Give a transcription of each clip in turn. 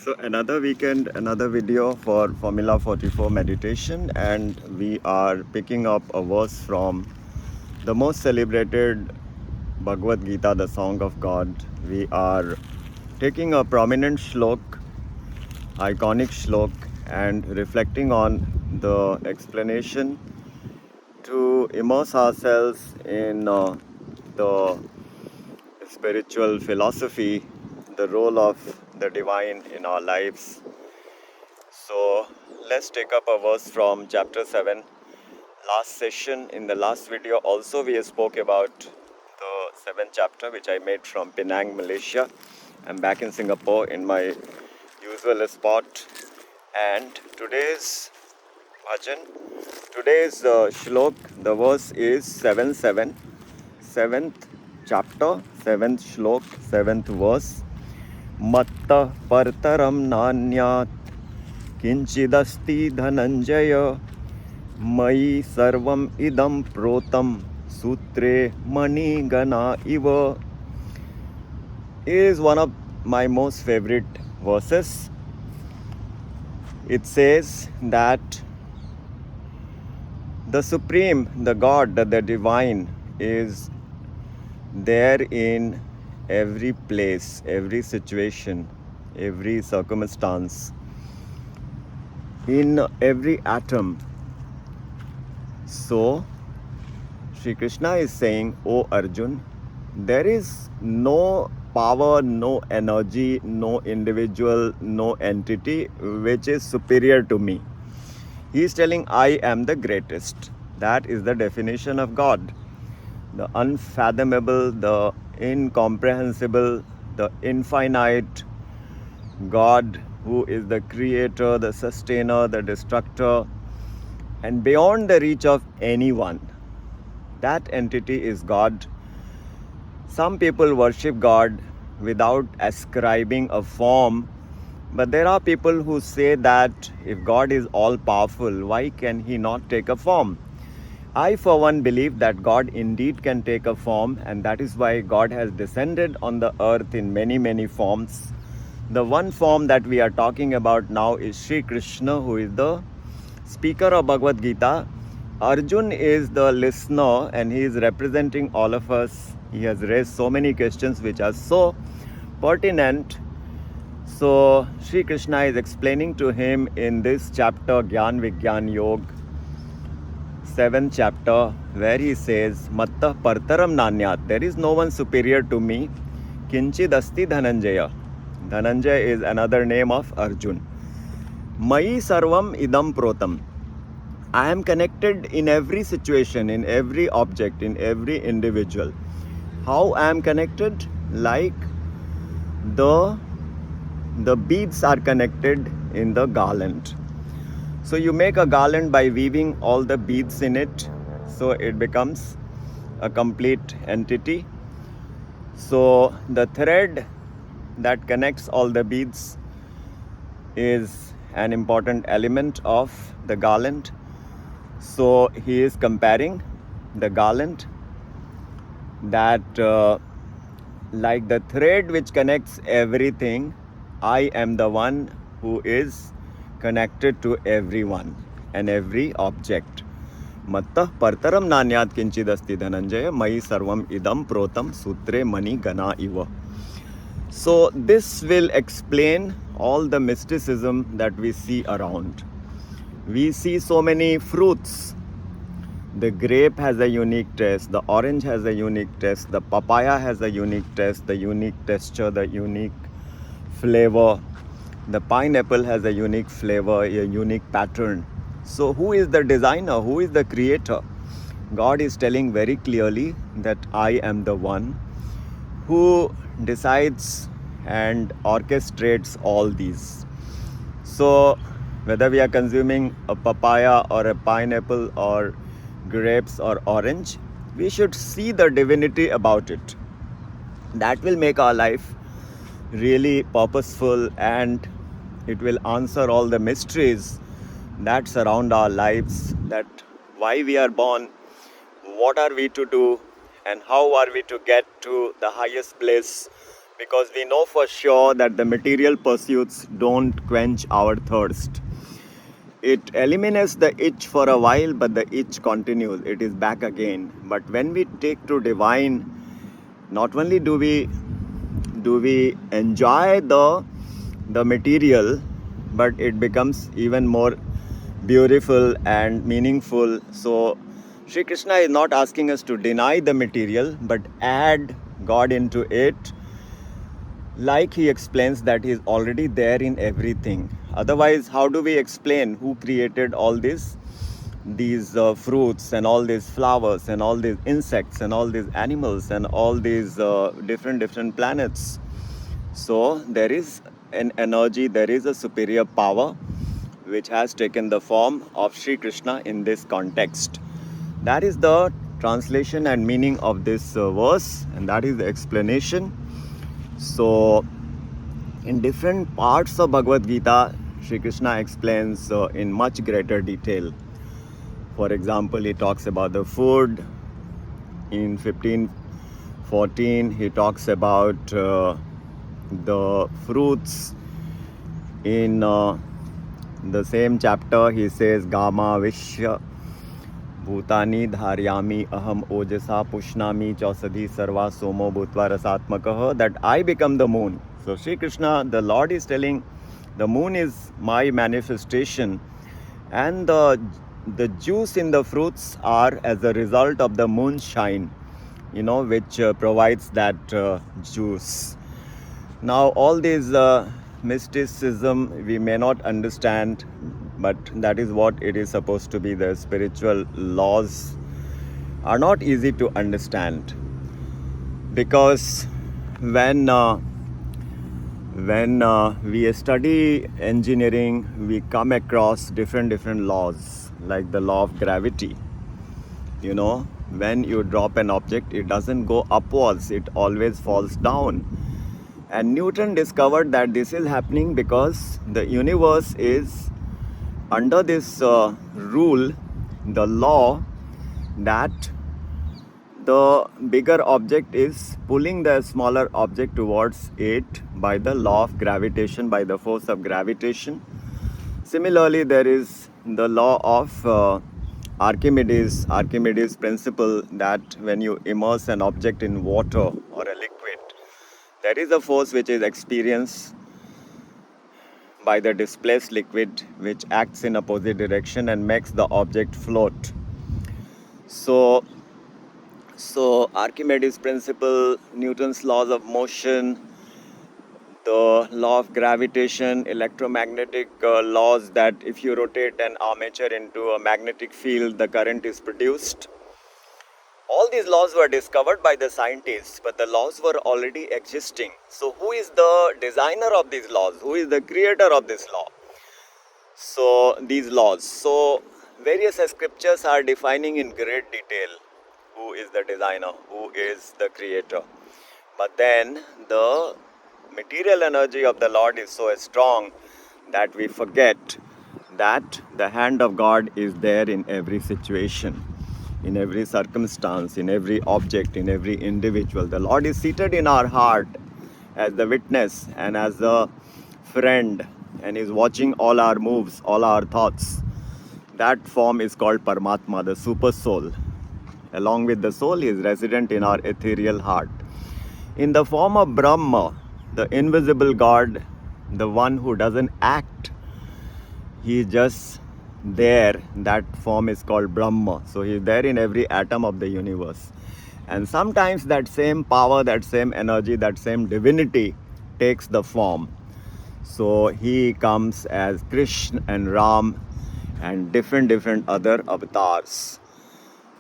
So another weekend, another video for Formula 44 meditation, and we are picking up a verse from the most celebrated Bhagavad Gita, the Song of God. We are taking a prominent shlok, iconic shlok, and reflecting on the explanation to immerse ourselves in the spiritual philosophy, the role of the divine in our lives. So let's take up a verse from chapter 7. Last session, in the last video also we spoke about the 7th chapter which I made from Penang, Malaysia. I'm back in Singapore in my usual spot, and today's bhajan, today's shlok, the verse is 7-7, 7th chapter, 7th shlok, 7th verse. mattaḥ parataram nānyat kiñchid asti dhanañjaya mayi sarvam idam protam sūtre mani-gaṇā iva is one of my most favorite verses. It says that the Supreme, the God, the Divine is there in every place, every situation, every circumstance, in every atom. So, Sri Krishna is saying, O Arjun, there is no power, no energy, no individual, no entity which is superior to me. He is telling, I am the greatest. That is the definition of God. The unfathomable, the incomprehensible, the infinite God who is the creator, the sustainer, the destructor, and beyond the reach of anyone. That entity is God. Some people worship God without ascribing a form, but there are people who say that if God is all powerful, why can he not take a form? I for one believe that God indeed can take a form, and that is why God has descended on the earth in many forms. The one form that we are talking about now is Sri Krishna, who is the speaker of Bhagavad Gita. Arjun is the listener and he is representing all of us. He has raised so many questions which are so pertinent. So Sri Krishna is explaining to him in this chapter, Gyan Vigyan Yog, 7th chapter, where he says, mattah parataram nānyat, there is no one superior to me. Kiñchid asti dhanañjaya. Dhanañjaya is another name of Arjun. Mayi sarvam idam protam. I am connected in every situation, in every object, in every individual. How I am connected? Like the beads are connected in the garland. So you make a garland by weaving all the beads in it, so it becomes a complete entity. So the thread that connects all the beads is an important element of the garland. So he is comparing the garland that like the thread which connects everything, I am the one who is connected to everyone and every object. mattah parataram nānyat kiñchid asti dhanañjaya mayi sarvam idam protam sūtre mani-gana iva. So this will explain all the mysticism that we see around. We see so many fruits. The grape has a unique taste, the orange has a unique taste, the papaya has a unique taste, the unique texture, the unique flavor. The pineapple has a unique flavor, a unique pattern. So who is the designer? Who is the creator? God is telling very clearly that I am the one who decides and orchestrates all these. So whether we are consuming a papaya or a pineapple or grapes or orange, we should see the divinity about it. That will make our life really purposeful, and it will answer all the mysteries that surround our lives, that why we are born, what are we to do, and how are we to get to the highest place because we know for sure that the material pursuits don't quench our thirst. It eliminates the itch for a while, but the itch continues. It is back again. But when we take to divine, not only do we enjoy the material, but it becomes even more beautiful and meaningful. So Sri Krishna is not asking us to deny the material, but add God into it, like he explains that he is already there in everything. Otherwise, how do we explain who created all these fruits and all these flowers and all these insects and all these animals and all these different planets? So there is an energy, there is a superior power which has taken the form of Sri Krishna in this context. That is the translation and meaning of this verse, and that is the explanation. So in different parts of Bhagavad Gita, Sri Krishna explains in much greater detail. For example, he talks about the food. In 15:14, he talks about the fruits. In the same chapter, he says, Gama Vishya Bhutani Dharyami Aham Ojasa Pushnami Chausadhi Sarva Somo Bhutva Rasatmakaha, that I become the moon. So Sri Krishna, the Lord, is telling the moon is my manifestation, and the juice in the fruits are as a result of the moon's shine, which provides that juice. Now all these mysticism we may not understand, but that is what it is supposed to be. The spiritual laws are not easy to understand, because when we study engineering, we come across different laws, like the law of gravity. When you drop an object, it doesn't go upwards, it always falls down. And Newton discovered that this is happening because the universe is under this rule, the law, that the bigger object is pulling the smaller object towards it by the law of gravitation, by the force of gravitation. Similarly, there is the law of Archimedes' principle, that when you immerse an object in water or a liquid, there is a force which is experienced by the displaced liquid, which acts in opposite direction and makes the object float. So Archimedes' principle, Newton's laws of motion, the law of gravitation, electromagnetic laws, that if you rotate an armature into a magnetic field, the current is produced. All these laws were discovered by the scientists, but the laws were already existing. So who is the designer of these laws? Who is the creator of this law? So these laws. So various scriptures are defining in great detail who is the designer, who is the creator. But then the material energy of the Lord is so strong that we forget that the hand of God is there in every situation, in every circumstance, in every object, in every individual. The Lord is seated in our heart as the witness and as the friend, and is watching all our moves, all our thoughts. That form is called Paramatma, the super soul. Along with the soul, he is resident in our ethereal heart. In the form of Brahma, the invisible God, the one who doesn't act, he is just there. That form is called Brahma. So he is there in every atom of the universe. And sometimes that same power, that same energy, that same divinity takes the form. So he comes as Krishna and Ram and different other avatars.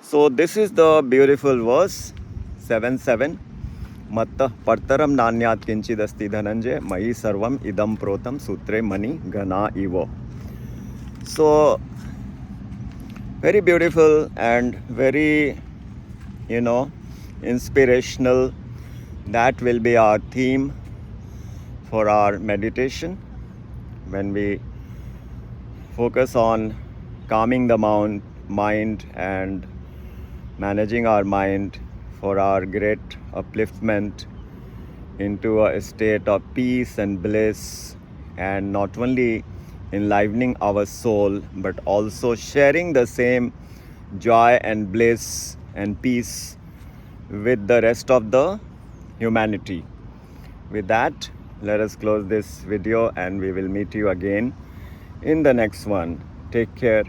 So this is the beautiful verse 7:7. Mattah partaram nānyat kiñchid asti dhanañjaya mayi sarvam idam protam sūtre maṇi-gaṇā ivo. So very beautiful and very inspirational. That will be our theme for our meditation, when we focus on calming the mind and managing our mind for our great upliftment into a state of peace and bliss, and not only enlivening our soul but also sharing the same joy and bliss and peace with the rest of the humanity. With that, let us close this video and we will meet you again in the next one. Take care.